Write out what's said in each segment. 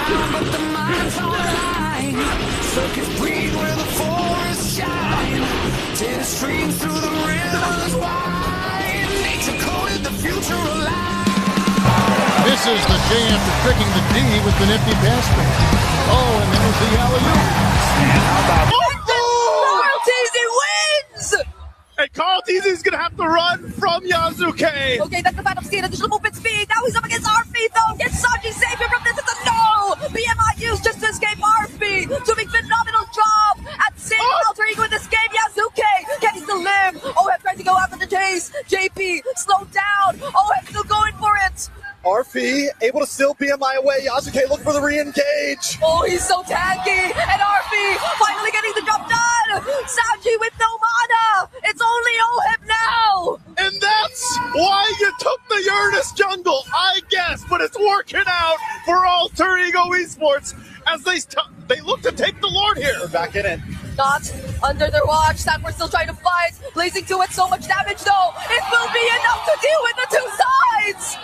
ground, but the mind's online. Circus breathe where the forests shine. Till it streams through the rivers wide. Nature coded the future alive. Misses the J after tricking the D with the nifty pass. Oh, and there's the alley-oop. Carl Teasy wins! And Carl Teasy is going to have to run from Yasuke. Okay, that's the Phantom Steed, additional movement speed. Now he's up against RP though. Gets Sanji saving from this. It's a no! BMI used just to escape RP. Doing phenomenal job at saving Alter Ego in this game. Yasuke, can he still live? OHEB trying to go after the chase. JP, slow down. OHEB still going for it. RP able to still BMI away. Yasuke looking for the re-engage. Oh, he's so tanky. And RP finally getting the job done. Sanji with no mana. It's only OHEB now. And that's why you took the Uranus jungle, I guess. But it's working out for Alter Ego Esports as they look to take the Lord here. We're back in it. Not under their watch. Sanford still trying to fight. Blazing to it, so much damage though. It will be enough to deal with the two sides.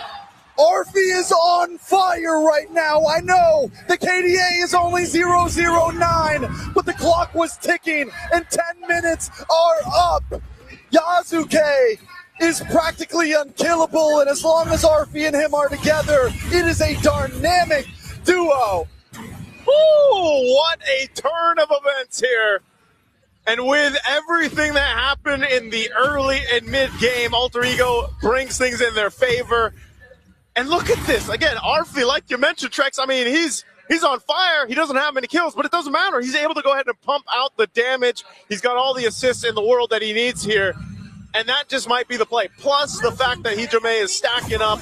RP is on fire right now. I know the KDA is only 009, but the clock was ticking and 10 minutes are up. Yasuke is practically unkillable, and as long as RP and him are together, it is a dynamic duo. Ooh, what a turn of events here. And with everything that happened in the early and mid-game, Alter Ego brings things in their favor. And look at this. Again, Arfi, like you mentioned, Trex, I mean, he's on fire. He doesn't have many kills, but it doesn't matter. He's able to go ahead and pump out the damage. He's got all the assists in the world that he needs here. And that just might be the play. Plus the fact that Hijime is stacking up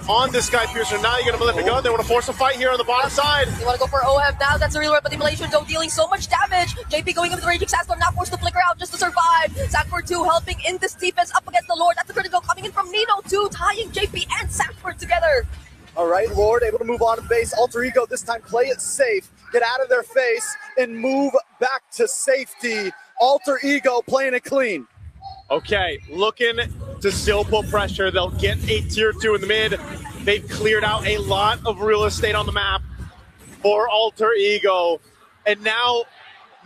on this guy Pearson. Now you're going to let it go. They want to force a fight here on the bottom side. You want to go for OHEB now. That's a real manipulation, though, dealing so much damage. JP going into the Raging Sandstorm, now forced to flicker out just to survive. Sanford 2 helping in this defense up against the Lord. That's the critical coming in from Nino 2, tying JP and Sanford together. All right, Lord able to move on to base. Alter Ego this time play it safe, get out of their face, and move back to safety. Alter Ego playing it clean. Okay, looking to still put pressure. They'll get a tier 2 in the mid. They've cleared out a lot of real estate on the map for Alter Ego. And now,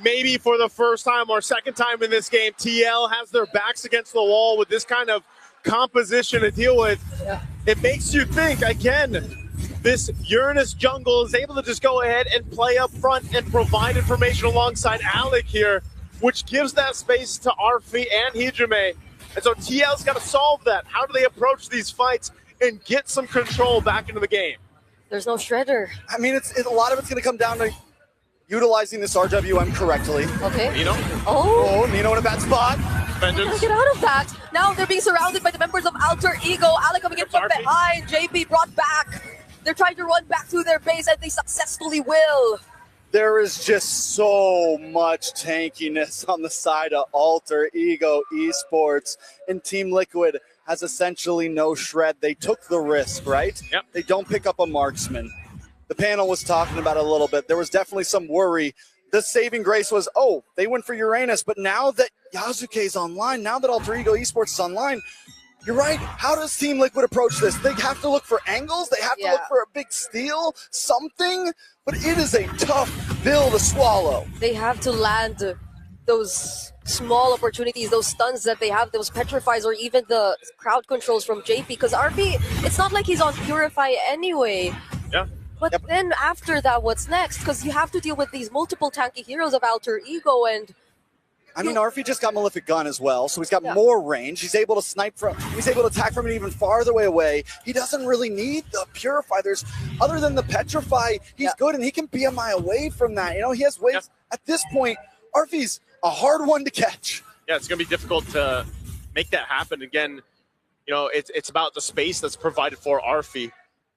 maybe for the first time or second time in this game, TL has their backs against the wall with this kind of composition to deal with. Yeah. It makes you think, again, this Uranus jungle is able to just go ahead and play up front and provide information alongside Alec here, which gives that space to Arfi and Hijime. And so TL's got to solve that. How do they approach these fights and get some control back into the game? There's no Shredder. I mean, a lot of it's going to come down to utilizing this RWM correctly. Okay. Nino? Oh. Oh, Nino in a bad spot. Vengeance. Get out of that. Now they're being surrounded by the members of Alter Ego. Alec coming in from RP. behind. JP brought back. They're trying to run back to their base, and they successfully will. There is just so much tankiness on the side of Alter Ego Esports, and Team Liquid has essentially no shred. They took the risk, right? Yep. They don't pick up a marksman. The panel was talking about it a little bit. There was definitely some worry. The saving grace was, oh, they went for Uranus, but now that Yasuke is online, now that Alter Ego Esports is online, you're right. How does Team Liquid approach this? They have to look for angles. They have to look for a big steal, something. But it is a tough pill to swallow. They have to land those small opportunities, those stuns that they have, those petrifies, or even the crowd controls from JP. Because RP, it's not like he's on Purify anyway. Yeah. But then after that, what's next? Because you have to deal with these multiple tanky heroes of Alter Ego, and I mean, Arfi just got Malefic Gun as well, so he's got more range. He's able to snipe from, he's able to attack from an even farther away. He doesn't really need the Purify. There's, other than the Petrify, he's good, and he can BMI away from that. You know, he has ways. At this point, Arfi's a hard one to catch. Yeah, it's going to be difficult to make that happen. Again, you know, it's about the space that's provided for Arfi.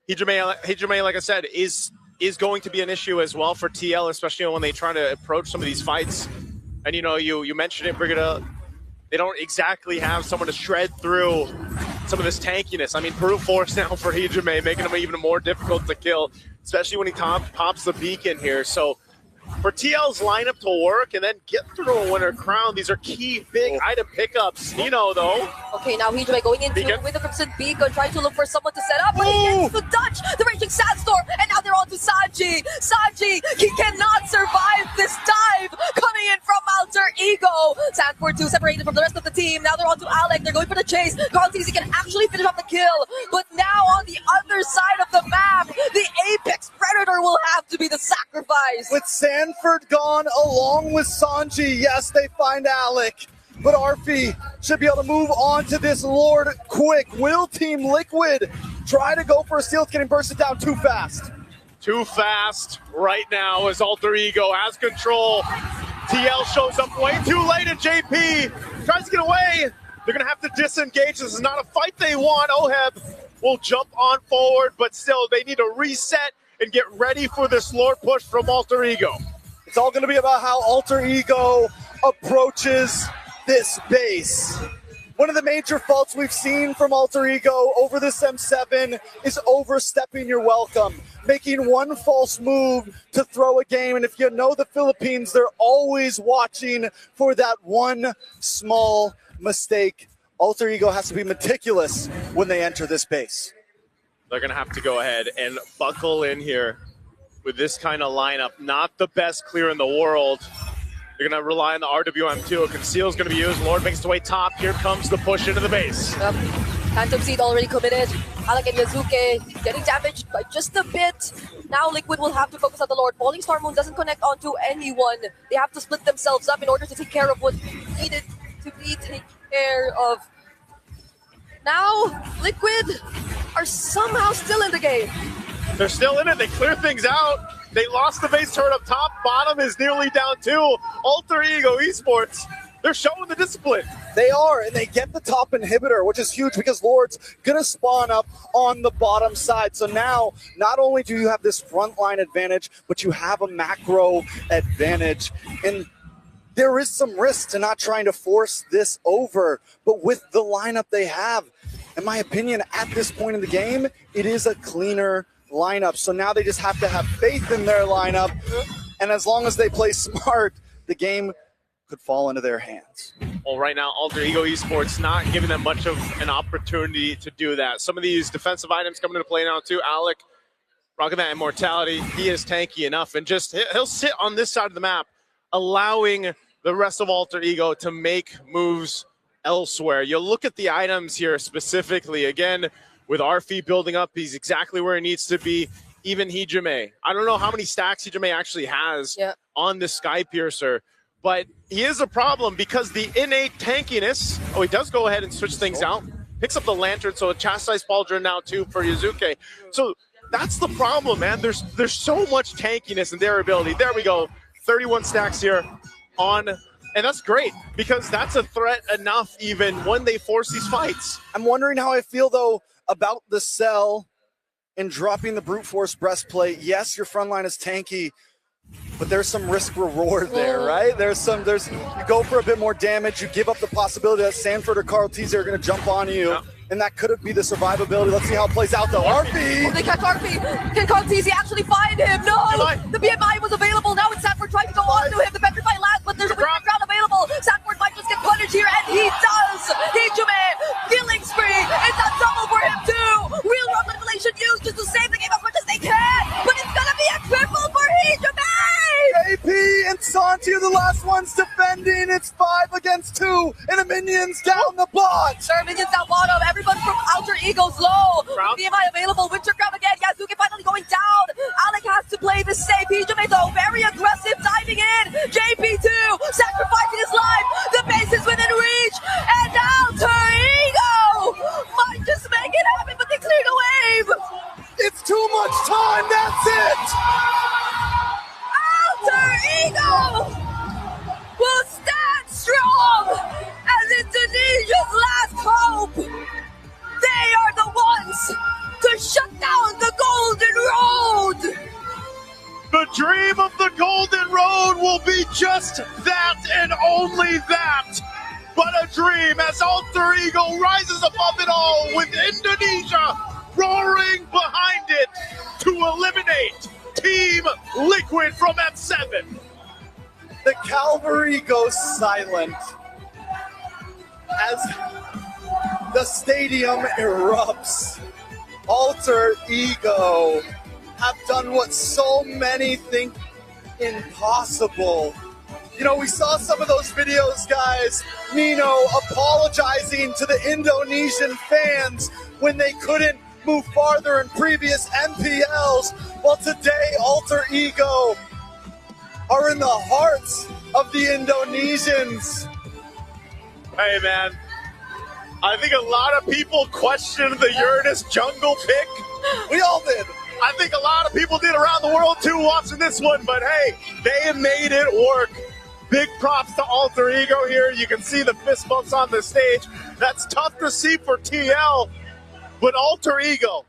Hijime, like I said, is going to be an issue as well for TL, especially when they try to approach some of these fights. And, you know, you mentioned it, Brigitte, they don't exactly have someone to shred through some of this tankiness. I mean, brute force now for Hijime, making him even more difficult to kill, especially when he pops the beacon here. So for TL's lineup to work and then get through a winner crown, these are key big item pickups. Nino, though. Okay, now Hijime going into Beacon. with the Crimson Beacon, trying to look for someone to set up, but he Ooh. gets the Dutch, the Raging Sandstorm, and now they're on to Sanji. Sanji, he cannot survive this dive coming in from Alter Ego. Sanford 2 separated from the rest of the team. Now they're on to Alec. They're going for the chase. Carl Tizzy can actually finish off the kill, but now on the other side of the map, the Apex Predator will have to be the sacrifice. With Sanford gone along with Sanji, yes, they find Alec. But Arfi should be able to move on to this Lord quick. Will Team Liquid try to go for a steal? It's getting bursted down too fast. Too fast right now as Alter Ego has control. TL shows up way too late, and JP tries to get away. They're going to have to disengage. This is not a fight they want. Oheb will jump on forward, but still they need to reset and get ready for this Lord push from Alter Ego. It's all going to be about how Alter Ego approaches this base. One of the major faults we've seen from Alter Ego over this M7 is overstepping your welcome, making one false move to throw a game. And if you know the Philippines, they're always watching for that one small mistake. Alter Ego has to be meticulous when they enter this base. They're going to have to go ahead and buckle in here with this kind of lineup. Not the best clear in the world. They're going to rely on the RWM2. A conceal is going to be used. Lord makes his way top. Here comes the push into the base. Phantom Seed already committed. Alec and Yazuke getting damaged by just a bit. Now Liquid will have to focus on the Lord. Falling Star Moon doesn't connect onto anyone. They have to split themselves up in order to take care of what needed to be taken care of. Now Liquid are somehow still in the game. They're still in it. They clear things out. They lost the base turret up top. Bottom is nearly down too. Alter Ego Esports, they're showing the discipline. They are, and they get the top inhibitor, which is huge because Lord's going to spawn up on the bottom side. So now, not only do you have this frontline advantage, but you have a macro advantage. And there is some risk to not trying to force this over. But with the lineup they have, in my opinion, at this point in the game, it is a cleaner lineup. So now they just have to have faith in their lineup. And as long as they play smart, the game could fall into their hands. Well, right now, Alter Ego Esports not giving them much of an opportunity to do that. Some of these defensive items coming into play now too. Alec rocking that immortality. He is tanky enough, and just he'll sit on this side of the map, allowing the rest of Alter Ego to make moves elsewhere. You look at the items here specifically. Again, with Arfi building up, he's exactly where he needs to be. Even Hijime. I don't know how many stacks Hijime actually has on the Sky Piercer, but he is a problem because the innate tankiness. Oh, he does go ahead and switch things out. Picks up the lantern, so a chastised pauldron now too for Yazuke. So that's the problem, man. There's so much tankiness in their ability. There we go. 31 stacks here on, and that's great because that's a threat enough even when they force these fights. I'm wondering how I feel though about the cell and dropping the brute force breastplate. Yes, your front line is tanky, but there's some risk reward there, right? You go for a bit more damage, you give up the possibility that Sanford or Carl Tizzy are going to jump on you, and that could be the survivability. Let's see how it plays out though. Arfi! They catch Arfi. Can Carl Tizzy actually find him? No! The BMI was available. Now it's Sanford trying to go on to him. The petrified last, but there's a winter ground available. Sanford might just get punished here, and he does! Hijime, killing spree! It's a double for him too! Real run manipulation used just to save the game as much as they can, but it's gonna be a triple for Hijime! AP and Santi are the last ones defending. It's 5 against 2, and the minions down the bot. There are minions down bottom. Everyone from Alter Ego's low. BMI available. Winter Crown again. Yazuki finally going down. Alec has to play this safe. Hijime though, very aggressive, diving in. JP2 sacrificing his life. The base is within reach, and Alter Ego might just make it happen, but they cleared a wave. It's too much time. That's it. Alter Ego will stand strong as Indonesia's last hope. They are the ones to shut down the Golden Road. The dream of the Golden Road will be just that and only that. But a dream as Alter Ego rises above it all with Indonesia roaring behind it to eliminate Team Liquid from M7. The cavalry goes silent as stadium erupts. Alter Ego have done what so many think impossible. You know, we saw some of those videos, guys. Nino apologizing to the Indonesian fans when they couldn't move farther in previous MPLs. Well, today, Alter Ego are in the hearts of the Indonesians. Hey, man. I think a lot of people questioned the Uranus jungle pick. We all did. I think a lot of people did around the world too watching this one, but hey, they made it work. Big props to Alter Ego here. You can see the fist bumps on the stage. That's tough to see for TL, but Alter Ego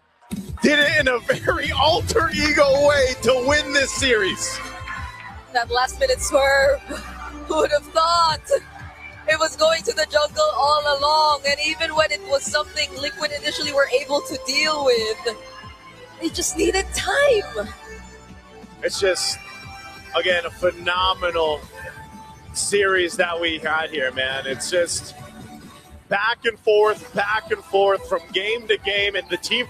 did it in a very Alter Ego way to win this series. That last minute swerve, who would have thought? It was going to the jungle all along, and even when it was something Liquid initially were able to deal with, they just needed time. It's just, again, a phenomenal series that we had here, man. It's just back and forth from game to game, and the team